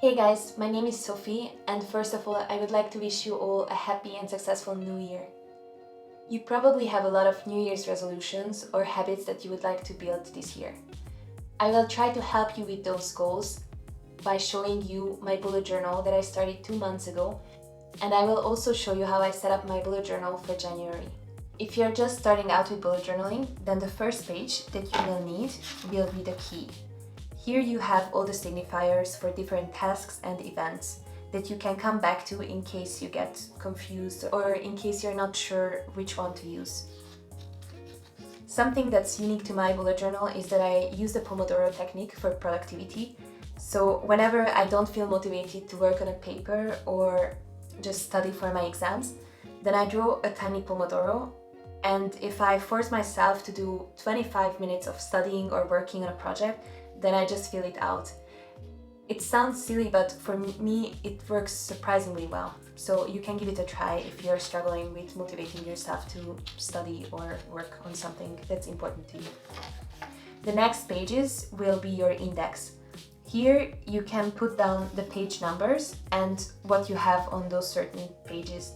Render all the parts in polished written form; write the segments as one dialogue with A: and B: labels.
A: Hey guys, my name is Sophie, and first of all, I would like to wish you all a happy and successful new year. You probably have a lot of New Year's resolutions or habits that you would like to build this year. I will try to help you with those goals by showing you my bullet journal that I started 2 months ago, and I will also show you how I set up my bullet journal for January. If you're just starting out with bullet journaling, then the first page that you will need will be the key. Here you have all the signifiers for different tasks and events that you can come back to in case you get confused or in case you're not sure which one to use. Something that's unique to my bullet journal is that I use the Pomodoro technique for productivity. So whenever I don't feel motivated to work on a paper or just study for my exams, then I draw a tiny Pomodoro, and if I force myself to do 25 minutes of studying or working on a project, then I just fill it out. It sounds silly, but for me it works surprisingly well. So you can give it a try if you're struggling with motivating yourself to study or work on something that's important to you. The next pages will be your index. Here you can put down the page numbers and what you have on those certain pages.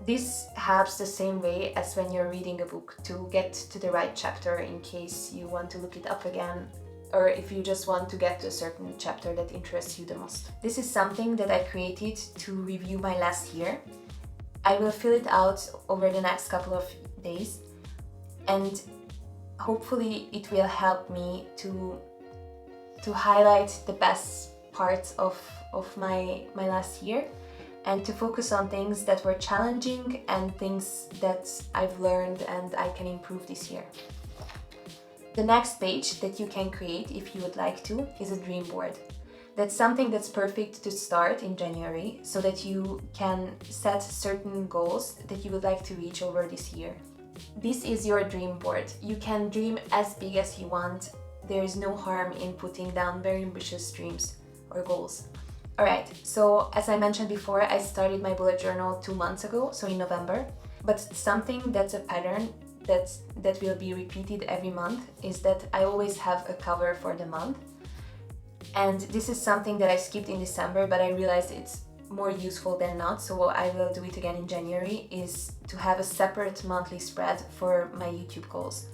A: This helps the same way as when you're reading a book to get to the right chapter in case you want to look it up again, or if you just want to get to a certain chapter that interests you the most. This is something that I created to review my last year. I will fill it out over the next couple of days, and hopefully it will help me to highlight the best parts of my last year and to focus on things that were challenging and things that I've learned and I can improve this year. The next page that you can create, if you would like to, is a dream board. That's something that's perfect to start in January so that you can set certain goals that you would like to reach over this year. This is your dream board. You can dream as big as you want. There is no harm in putting down very ambitious dreams or goals. Alright, so as I mentioned before, I started my bullet journal 2 months ago, so in November. But something that's a pattern that will be repeated every month is that I always have a cover for the month. And this is something that I skipped in December, but I realized it's more useful than not, so I will do it again in January, is to have a separate monthly spread for my YouTube goals.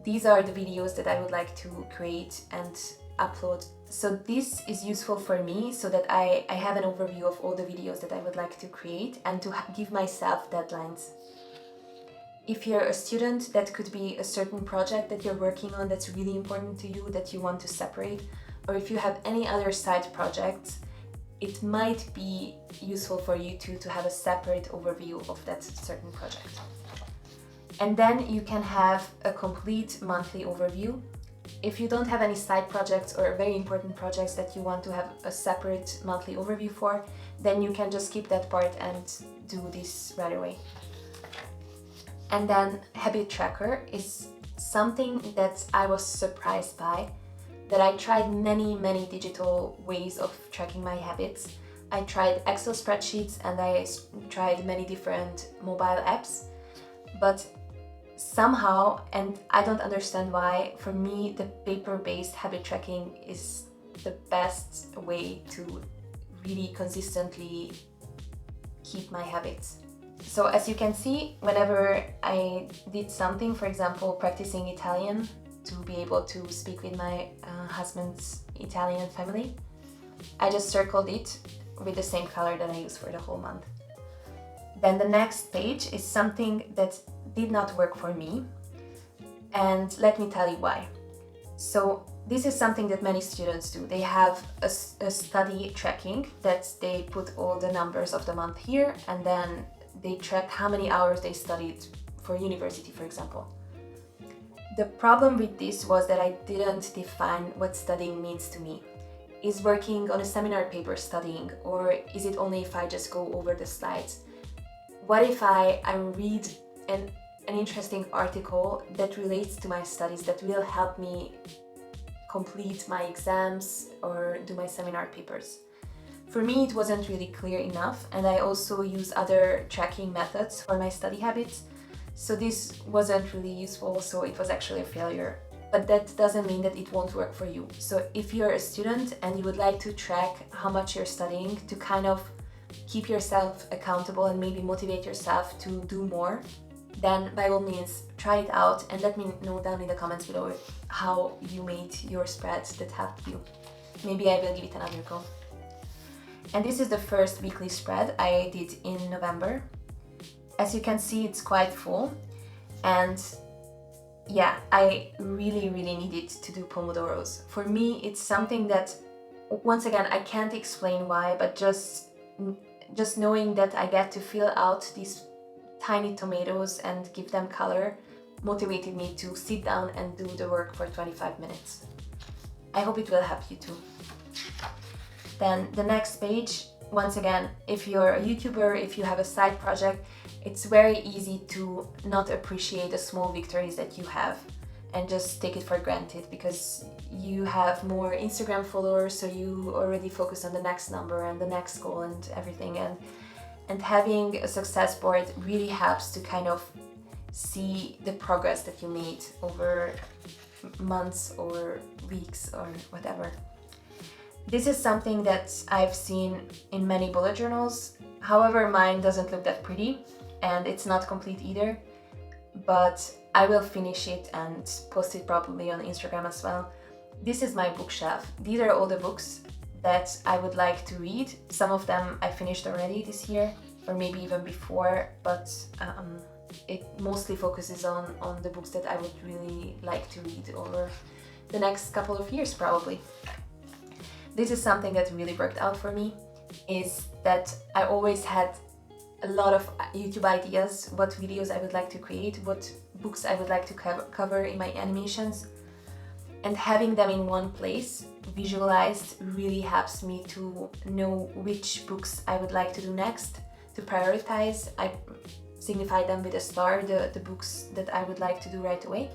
A: These are the videos that I would like to create and upload. So this is useful for me so that I have an overview of all the videos that I would like to create and to give myself deadlines. If you're a student, that could be a certain project that you're working on that's really important to you that you want to separate, or if you have any other side projects, it might be useful for you to have a separate overview of that certain project. And then you can have a complete monthly overview. If you don't have any side projects or very important projects that you want to have a separate monthly overview for, then you can just skip that part and do this right away. And then habit tracker is something that I was surprised by, that I tried many digital ways of tracking my habits. I tried Excel spreadsheets and I tried many different mobile apps, but somehow, and I don't understand why, for me the paper-based habit tracking is the best way to really consistently keep my habits. So as you can see, whenever I did something, for example practicing Italian to be able to speak with my husband's Italian family, I just circled it with the same color that I use for the whole month. Then the next page is something that did not work for me, and let me tell you why. So this is something that many students do. They have a study tracking that they put all the numbers of the month here, and then they track how many hours they studied for university, for example. The problem with this was that I didn't define what studying means to me. Is working on a seminar paper studying, or is it only if I just go over the slides? What if I read an interesting article that relates to my studies that will help me complete my exams or do my seminar papers? For me, it wasn't really clear enough, and I also use other tracking methods for my study habits, so this wasn't really useful, so it was actually a failure. but that doesn't mean that it won't work for you. So if you're a student and you would like to track how much you're studying to kind of keep yourself accountable and maybe motivate yourself to do more, then by all means try it out and let me know down in the comments below how you made your spreads that helped you. Maybe I will give it another go. And this is the first weekly spread I did in November. As you can see, it's quite full, and yeah, I really needed to do pomodoros. For me, it's something that, once again, I can't explain why, but just knowing that I get to fill out these tiny tomatoes and give them color motivated me to sit down and do the work for 25 minutes. I hope it will help you too. Then the next page, once again, if you're a YouTuber, if you have a side project, it's very easy to not appreciate the small victories that you have and just take it for granted because you have more Instagram followers, so you already focus on the next number and the next goal and everything. And having a success board really helps to kind of see the progress that you made over months or weeks or whatever. This is something that I've seen in many bullet journals. However, mine doesn't look that pretty and it's not complete either, but I will finish it and post it probably on Instagram as well. This is my bookshelf. These are all the books that I would like to read. Some of them I finished already this year, or maybe even before, but it mostly focuses on the books that I would really like to read over the next couple of years probably. This is something that really worked out for me, is that I always had a lot of YouTube ideas, what videos I would like to create, what books I would like to cover in my animations, and having them in one place, visualized, really helps me to know which books I would like to do next, to prioritize. I signify them with a star, the books that I would like to do right away,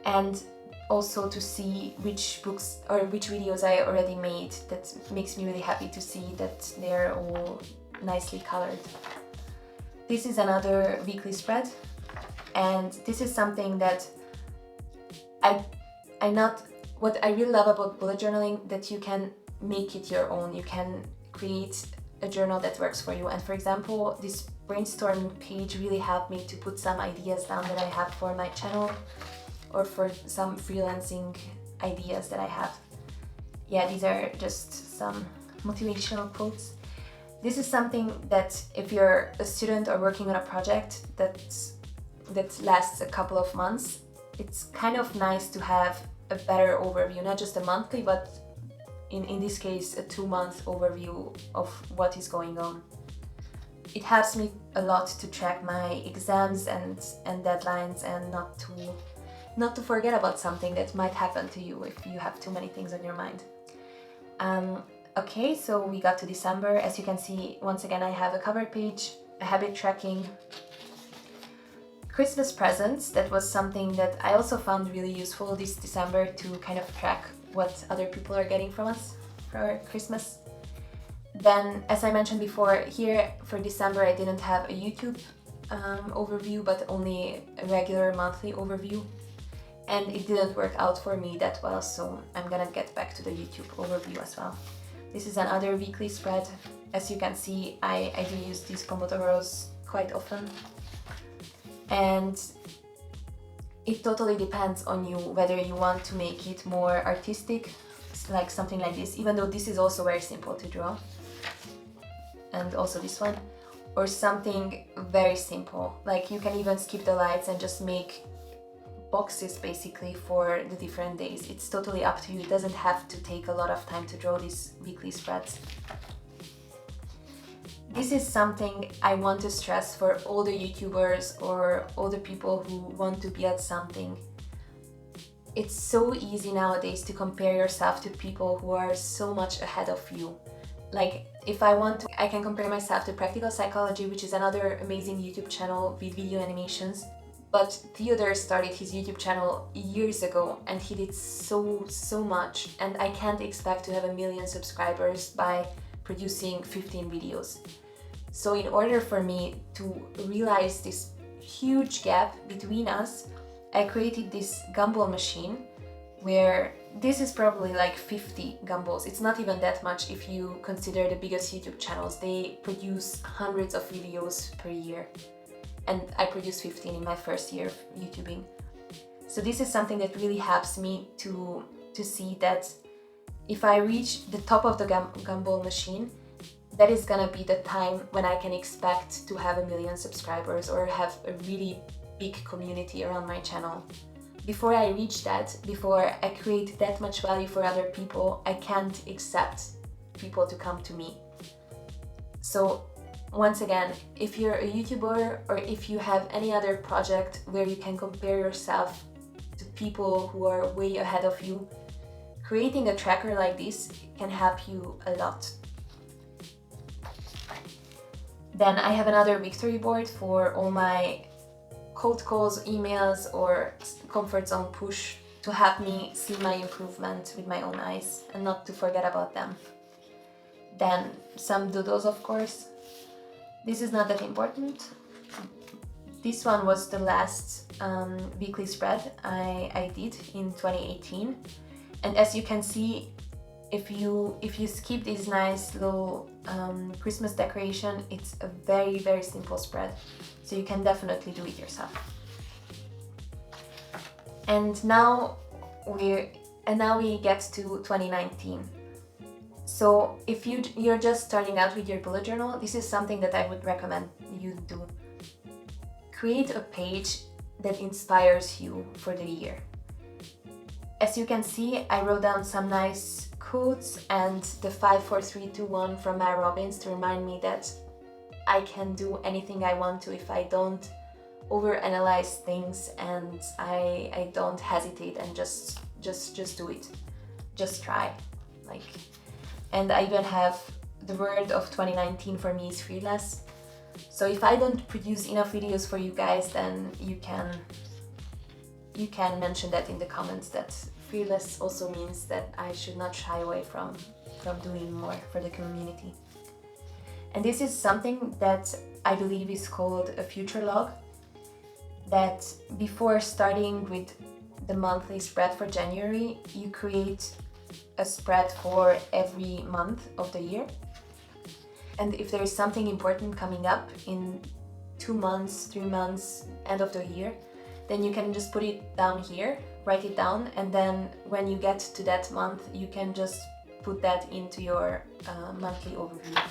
A: and also to see which books or which videos I already made. That makes me really happy to see that they're all nicely colored. This is another weekly spread, and this is something that what I really love about bullet journaling, that you can make it your own. You can create a journal that works for you. And for example, this brainstorming page really helped me to put some ideas down that I have for my channel or for some freelancing ideas that I have. Yeah, these are just some motivational quotes. This is something that if you're a student or working on a project that lasts a couple of months, it's kind of nice to have a better overview, not just a monthly, but in this case, a 2-month overview of what is going on. It helps me a lot to track my exams and deadlines, and not to forget about something that might happen to you if you have too many things on your mind. Okay, so we got to December. As you can see, once again, I have a cover page, a habit tracking, Christmas presents. That was something that I also found really useful this December, to kind of track what other people are getting from us for Christmas. Then, as I mentioned before, here for December I didn't have a YouTube overview, but only a regular monthly overview. And it didn't work out for me that well, so I'm gonna get back to the YouTube overview as well. This is another weekly spread. As you can see, I do use these pomodoros quite often. And it totally depends on you whether you want to make it more artistic, like something like this, even though this is also very simple to draw. And also this one. Or something very simple, like you can even skip the lights and just make boxes basically for the different days. It's totally up to you. It doesn't have to take a lot of time to draw these weekly spreads. This is something I want to stress for all the YouTubers or all the people who want to build something. It's so easy nowadays to compare yourself to people who are so much ahead of you. Like, if I want to, I can compare myself to Practical Psychology, which is another amazing YouTube channel with video animations. But Theodore started his YouTube channel years ago and he did so much, and I can't expect to have 1 million subscribers by producing 15 videos. So in order for me to realize this huge gap between us, I created this gumball machine where this is probably like 50 gumballs. It's not even that much if you consider the biggest YouTube channels. They produce hundreds of videos per year. And I produced 15 in my first year of YouTubing. So this is something that really helps me to see that if I reach the top of the gumball machine, that is gonna be the time when I can expect to have 1 million subscribers or have a really big community around my channel. Before I reach that, before I create that much value for other people, I can't accept people to come to me. So once again, if you're a YouTuber or if you have any other project where you can compare yourself to people who are way ahead of you, creating a tracker like this can help you a lot. Then I have another victory board for all my cold calls, emails, or comfort zone push to help me see my improvement with my own eyes and not to forget about them. Then some doodles, of course. This is not that important. This one was the last weekly spread I did in 2018. And as you can see, if you skip this nice little Christmas decoration, it's a very, very simple spread. So you can definitely do it yourself. And now we get to 2019. So if you're just starting out with your bullet journal, this is something that I would recommend you do. Create a page that inspires you for the year. As you can see, I wrote down some nice quotes and the 5, 4, 3, 2, 1 from Mel Robbins to remind me that I can do anything I want to if I don't overanalyze things and I don't hesitate and just do it. Just try. And I even have the word of 2019 for me is fearless. So if I don't produce enough videos for you guys, then you can mention that in the comments, that fearless also means that I should not shy away from doing more for the community. And this is something that I believe is called a future log, that before starting with the monthly spread for January, you create a spread for every month of the year. And if there is something important coming up in 2 months, 3 months, end of the year, then you can just put it down here, write it down, and then when you get to that month, you can just put that into your monthly overview.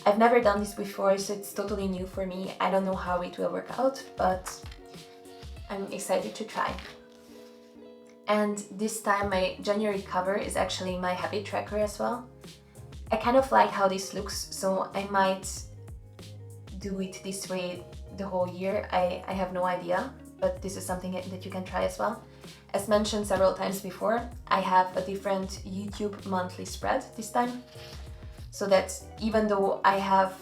A: I've never done this before, so it's totally new for me. I don't know how it will work out, but I'm excited to try. And this time my January cover is actually my habit tracker as well. I kind of like how this looks, so I might do it this way the whole year. I have no idea, but this is something that you can try as well. As mentioned several times before, I have a different YouTube monthly spread this time, so that even though I have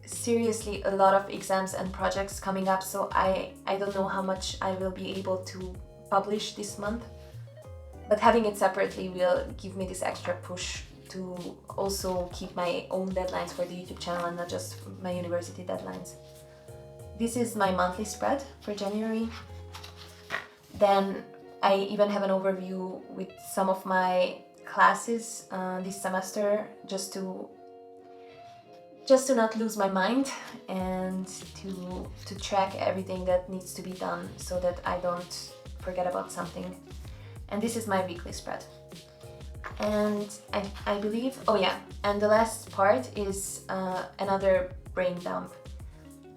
A: seriously a lot of exams and projects coming up, so I don't know how much I will be able to publish this month, but having it separately will give me this extra push to also keep my own deadlines for the YouTube channel and not just my university deadlines. This is my monthly spread for January. Then I even have an overview with some of my classes this semester, just to not lose my mind and to track everything that needs to be done so that I don't forget about something. And this is my weekly spread. And I believe, oh yeah, and the last part is another brain dump.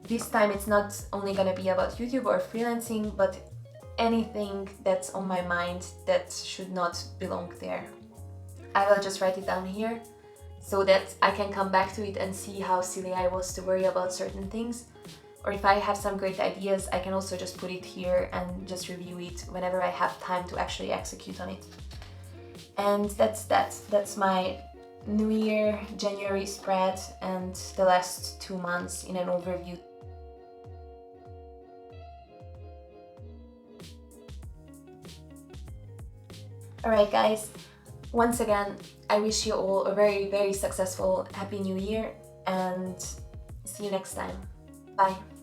A: This time it's not only gonna be about YouTube or freelancing, but anything that's on my mind that should not belong there. I will just write it down here so that I can come back to it and see how silly I was to worry about certain things. Or if I have some great ideas, I can also just put it here and just review it whenever I have time to actually execute on it. And that's my New Year January spread and the last 2 months in an overview. Alright guys, once again, I wish you all a very, very successful Happy New Year and see you next time. Bye!